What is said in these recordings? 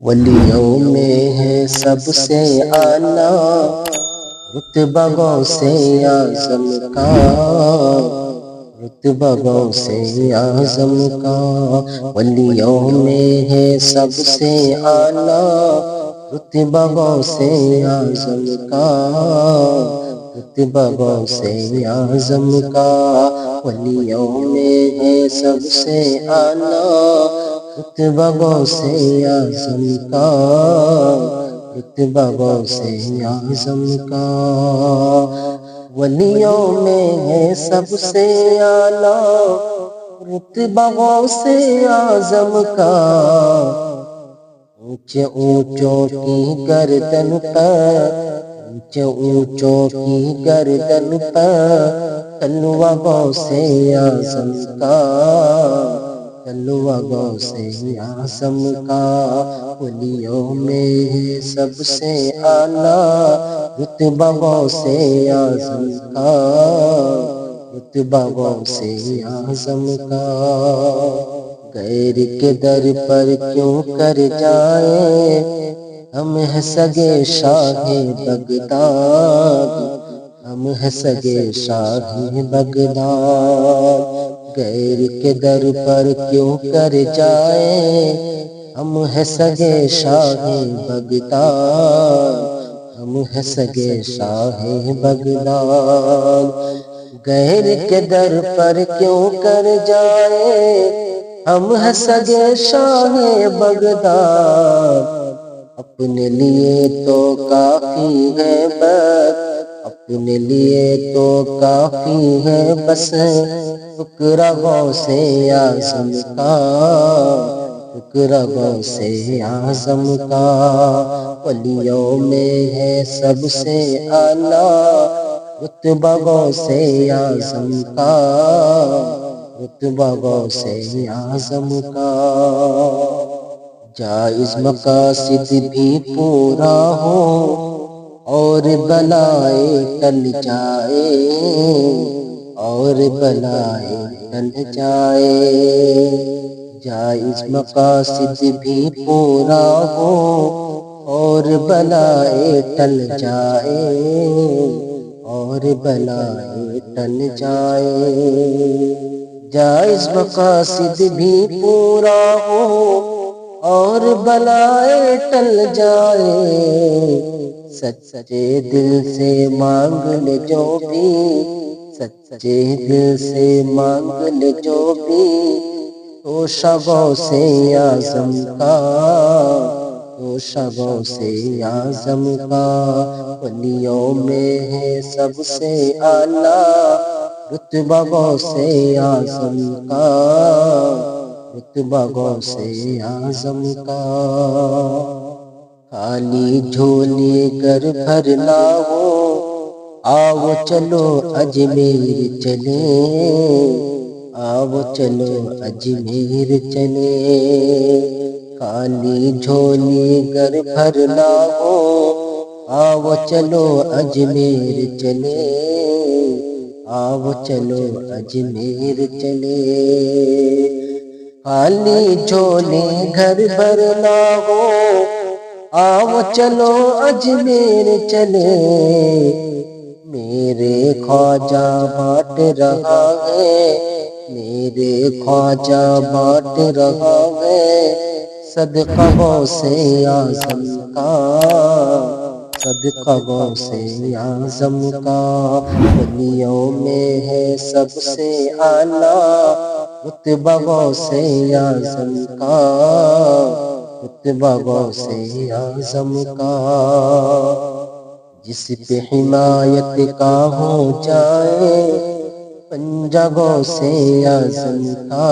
ولیوں میں ہے سب سے اعلیٰ رتبہ غوث اعظم کا، رتبہ غوث اعظم کا۔ ولیوں میں ہے سب سے اعلیٰ رتبہ غوث اعظم کا، رتبہ غوث اعظم کا۔ ولیوں میں ہے سب سے اعلیٰ رتبہ غوث اعظم کا، رتبہ غوث اعظم کا۔ ولیوں میں ہے سب سے اعلیٰ رتبہ غوث اعظم کا، اونچے اونچوں کی گردن پر، اونچے اونچوں کی گردن پر تلوہ غوث اعظم کا، تلوہ غوث اعظم کا۔ ولیوں میں ہے سب سے اعلیٰ رتبہ غوث اعظم کا، رتبہ غوث اعظم کا۔ غیر کے در پر کیوں کر جائے ہم ہیں سگے شاہ بغداد، ہم ہیں سگے شاہ بغداد۔ غیر کے در پر کیوں کر جائے ہم ہیں سگے شاہ بغداد، ہم ہیں سگے شاہ بغداد۔ غیر کے در پر کیوں کر جائے ہم ہیں سگے شاہ بغداد۔ اپنے لیے تو کافی ہے بس، اپنے لیے تو کافی ہے بس فکرہ غوث اعظم کا، فکرہ غوث اعظم کا۔ ولیوں میں ہے سب سے اعلیٰ رتبہ غوث اعظم کا، رتبہ غوث اعظم کا۔ جائز مقاصد بھی پورا ہو اور بلائے ٹل جائے، اور بلائے ٹل جائے۔ جائز مقاصد بھی پورا ہو اور بلائے ٹل جائے، اور بلائے ٹل جائے۔ جائز مقاصد بھی پورا ہو اور بلائے ٹل جائے۔ سچے دل سے مانگ لے جو بھی، سچے دل سے مانگ لے جو بھی توشہ غوث اعظم کا، توشہ غوث اعظم کا۔ ولیوں میں ہے سب سے اعلیٰ رتبہ غوث اعظم کا، رتبہ غوث اعظم کا۔ خالی جھولی گر بھرنا ہو آؤ چلو اجمیر چلے، آؤ چلو اجمیر چلے۔ خالی جھولی گر بھرنا ہو آؤ چلو اجمیر چلے، آؤ چلو اجمیر چلے۔ خالی جھولی گھر بھرنا ہو آؤ چلو اجمیر چلے۔ میرے خواجہ بانٹ رہا ہے، میرے خواجہ بانٹ رہا ہے صدقہ غوث اعظم کا، صدقہ غوث اعظم کا۔ ولیوں میں ہے سب سے اعلیٰ رتبہ غوث اعظم کا، رتبہ غوث اعظم کا۔ جس پہ حمایت کا ہو جائے پنجہ غوث اعظم کا،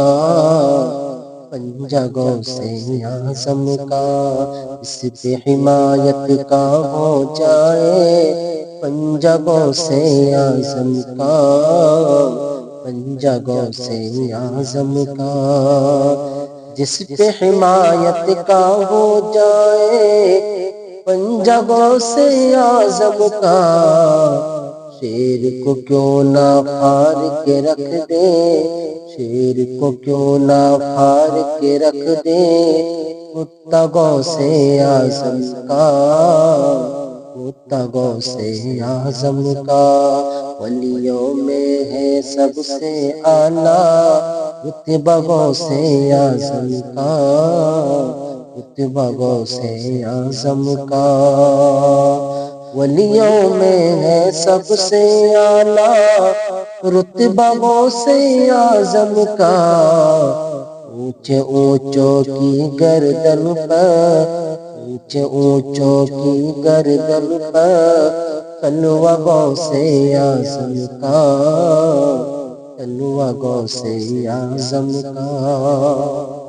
پنجہ غوث اعظم کا۔ جس پہ حمایت کا ہو جائے پنجہ غوث اعظم کا، پنجہ غوث اعظم کا۔ جس پہ حمایت کا ہو جائے پنجہ غوث اعظم کا۔ شیر کو کیوں نہ پھاڑ کے رکھ دے، شیر کو کیوں نہ پھاڑ کے رکھ دے کتا غوث اعظم کا، کتا غوث اعظم کا، ولیوں میں ہے سب سے اعلیٰ رتبہ غوث اعظم کا، رتبہ غوث اعظم کا، ولیوں میں ہے سب سے اعلیٰ رتبہ غوث اعظم کا، اونچے اونچوں کی گردن پر، اونچے اونچوں کی گردن پر تلوہ غوث اعظم کا، تلوہ غوث اعظم کا۔